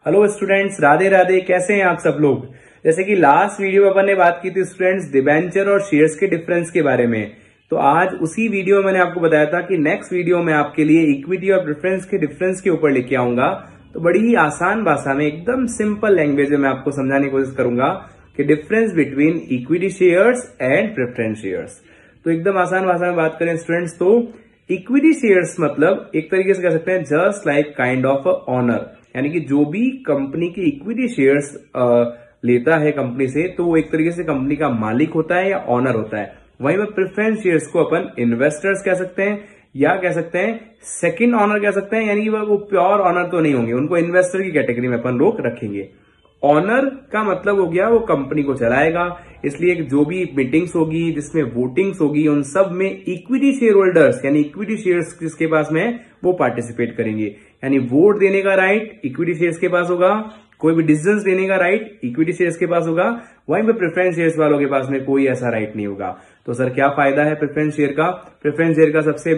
Hello students, Radhe Radhe. कैसे हैं आप सब लोग। जैसे कि लास्ट वीडियो में अपन ने बात की थी स्टूडेंट्स डिबेंचर और शेयर्स के डिफरेंस के बारे में, तो आज उसी वीडियो में मैंने आपको बताया था कि नेक्स्ट वीडियो में आपके लिए इक्विटी और प्रेफरेंस के डिफरेंस के ऊपर लेके आऊंगा। तो बड़ी ही आसान भाषा में, एकदम सिंपल लैंग्वेज में मैं आपको समझाने की कोशिश करूंगा कि difference between equity shares and preference shares. तो एकदम आसान भाषा में बात करें स्टूडेंट्स, तो इक्विटी शेयर्स मतलब एक तरीके से कह सकते हैं just like kind of a honour, यानी कि जो भी कंपनी के इक्विटी शेयर्स लेता है कंपनी से, तो वो एक तरीके से कंपनी का मालिक होता है या ऑनर होता है। वहीं में प्रेफरेंस शेयर्स को अपन इन्वेस्टर्स कह सकते हैं या कह सकते हैं सेकंड ऑनर कह सकते हैं, यानी कि वो प्योर ऑनर तो नहीं होंगे, उनको इन्वेस्टर की कैटेगरी में अपन लोग रखेंगे। ऑनर का मतलब हो गया वो कंपनी को चलाएगा, इसलिए जो भी मीटिंग्स होगी जिसमें वोटिंग्स होगी उन सब में इक्विटी शेयर होल्डर्स यानी इक्विटी शेयर्स जिसके पास में वो पार्टिसिपेट करेंगे। यानी वोट देने का राइट इक्विटी शेयर्स के पास होगा, कोई भी डिसीजन लेने का राइट इक्विटी शेयर्स के पास होगा। वहीं पे प्रेफरेंस शेयर्स वालों के पास में कोई ऐसा राइट नहीं होगा। तो सर क्या फायदा है प्रेफरेंस शेयर का। प्रेफरेंस शेयर का सबसे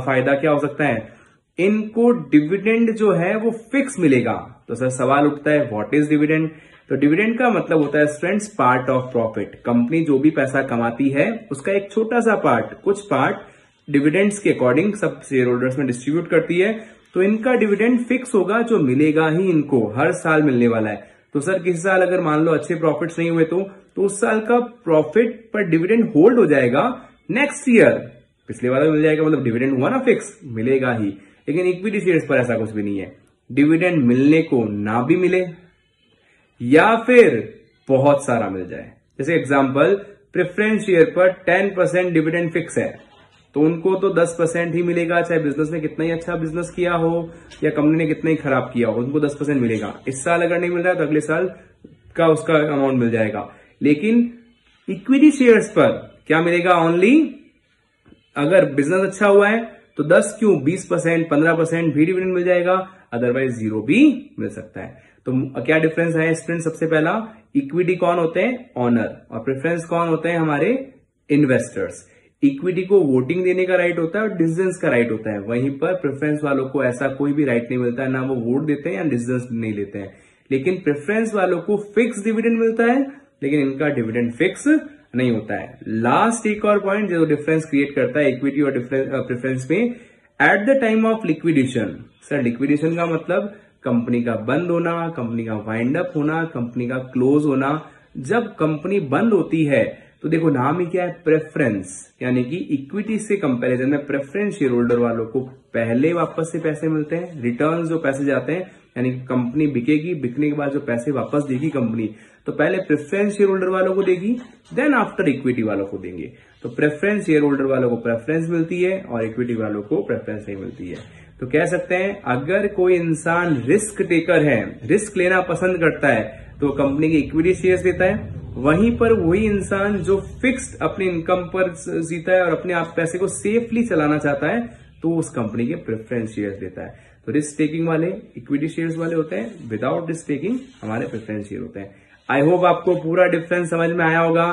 फायदा क्या हो सकता है, इनको डिविडेंड जो है वो फिक्स मिलेगा। तो सर सवाल उठता है व्हाट इज डिविडेंड। तो डिविडेंड का मतलब होता है students part of profit. Company जो भी पैसा कमाती है उसका एक छोटा सा पार्ट, कुछ पार्ट डिविडेंड्स के अकॉर्डिंग सब शेयर होल्डर्स में डिस्ट्रीब्यूट करती है। तो इनका डिविडेंड फिक्स होगा, जो मिलेगा ही इनको, हर साल मिलने वाला है। तो सर किसी साल अगर मान लो अच्छे प्रॉफिट्स नहीं हुए तो उस साल का प्रॉफिट पर डिविडेंड होल्ड हो जाएगा, नेक्स्ट ईयर पिछले वाला मिल जाएगा, मतलब डिविडेंड हुआ ना फिक्स, मिलेगा ही। लेकिन इक्विटी शेयर्स पर ऐसा कुछ भी नहीं है, डिविडेंड मिलने को ना भी मिले या फिर बहुत सारा मिल जाए। जैसे एग्जांपल प्रेफरेंस शेयर पर 10% डिविडेंड फिक्स है, तो उनको तो 10% ही मिलेगा, चाहे बिजनेस में कितना ही अच्छा बिजनेस किया हो या कंपनी ने कितना ही खराब किया हो, उनको 10% मिलेगा। इस साल अगर नहीं मिल रहा है तो अगले साल का उसका अमाउंट मिल जाएगा। लेकिन इक्विटी शेयर्स पर क्या मिलेगा, ओनली अगर बिजनेस अच्छा हुआ है तो 10 क्यों 20%, 15% भी डिविडेंड मिल जाएगा, अदरवाइज 0 भी मिल सकता है। तो क्या डिफरेंस है स्टूडेंट, सबसे पहला इक्विटी कौन होते हैं, ऑनर, और प्रेफरेंस कौन होते हैं, हमारे इन्वेस्टर्स। इक्विटी को वोटिंग देने का राइट होता है और डिसीजंस का राइट होता है, वहीं पर प्रेफरेंस वालों को ऐसा कोई भी राइट नहीं मिलता है, ना वो वोट देते हैं या डिसीजंस नहीं लेते हैं। लेकिन प्रेफरेंस वालों को फिक्स डिविडेंड मिलता है, लेकिन इनका डिविडेंड फिक्स नहीं होता है। लास्ट एक और पॉइंट जो डिफरेंस क्रिएट करता है इक्विटी और प्रेफरेंस में, at the time of liquidation. Sir liquidation का मतलब कंपनी का बंद होना, कंपनी का वाइंड अप होना, कंपनी का क्लोज होना। जब कंपनी बंद होती है तो देखो नाम ही क्या है, प्रेफरेंस, यानी कि इक्विटी से कंपैरिजन में प्रेफरेंस शेयर होल्डर वालों को पहले वापस से पैसे मिलते हैं, रिटर्न जो पैसे जाते हैं, यानी कि कंपनी बिकेगी, बिकने के बाद जो पैसे वापस देगी कंपनी, तो पहले प्रेफरेंस शेयर होल्डर वालों को देगी, देन आफ्टर इक्विटी वालों को देंगे। तो प्रेफरेंस शेयर होल्डर वालों को प्रेफरेंस मिलती है और इक्विटी वालों को प्रेफरेंस नहीं मिलती है। तो कह सकते हैं अगर कोई इंसान रिस्क टेकर है, रिस्क लेना पसंद करता है, तो कंपनी की इक्विटी शेयर्स देता है। वहीं पर वही इंसान जो फिक्स्ड अपनी इनकम पर जीता है और अपने आप पैसे को सेफली चलाना चाहता है, तो उस कंपनी के प्रेफरेंस शेयर्स देता है। तो रिस्क टेकिंग वाले इक्विटी शेयर्स वाले होते हैं, विदाउट रिस्क टेकिंग हमारे प्रेफरेंस शेयर होते हैं। आई होप आपको पूरा डिफरेंस समझ में आया होगा।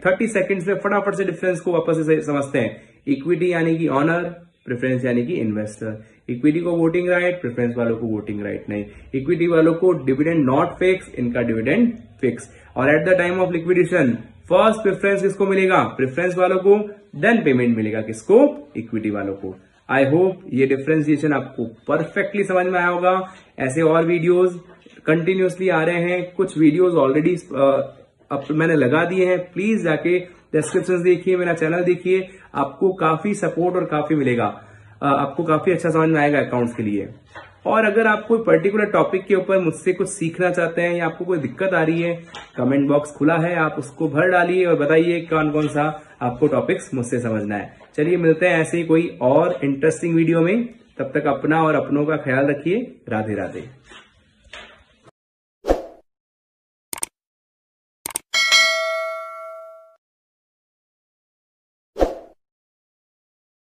30 सेकंड्स में फटाफट से डिफरेंस को वापस से समझते हैं। इक्विटी यानी कि ऑनर, प्रेफरेंस यानी कि इन्वेस्टर। इक्विटी को वोटिंग राइट, प्रेफरेंस वालों को वोटिंग राइट नहीं। इक्विटी वालों को डिविडेंड नॉट फिक्स, इनका डिविडेंड फिक्स। और at the time of liquidation first preference किसको मिलेगा, प्रेफरेंस वालों को, देन पेमेंट मिलेगा किसको, इक्विटी वालों को। आई होप ये डिफरेंशिएशन आपको परफेक्टली समझ में आया होगा। ऐसे और वीडियोस कंटिन्यूसली आ रहे हैं, कुछ वीडियोस ऑलरेडी अब मैंने लगा दिए हैं, प्लीज जाके डिस्क्रिप्शन देखिए, मेरा चैनल देखिए, आपको काफी सपोर्ट और काफी मिलेगा, आपको काफी अच्छा समझ में आएगा अकाउंट्स के लिए। और अगर आप कोई पर्टिकुलर टॉपिक के ऊपर मुझसे कुछ सीखना चाहते हैं या आपको कोई दिक्कत आ रही है, कमेंट बॉक्स खुला है, आप उसको भर डालिए और बताइए कौन कौन सा आपको टॉपिक्स मुझसे समझना है। चलिए मिलते हैं ऐसे ही कोई और इंटरेस्टिंग वीडियो में, तब तक अपना और अपनों का ख्याल रखिए। राधे राधे।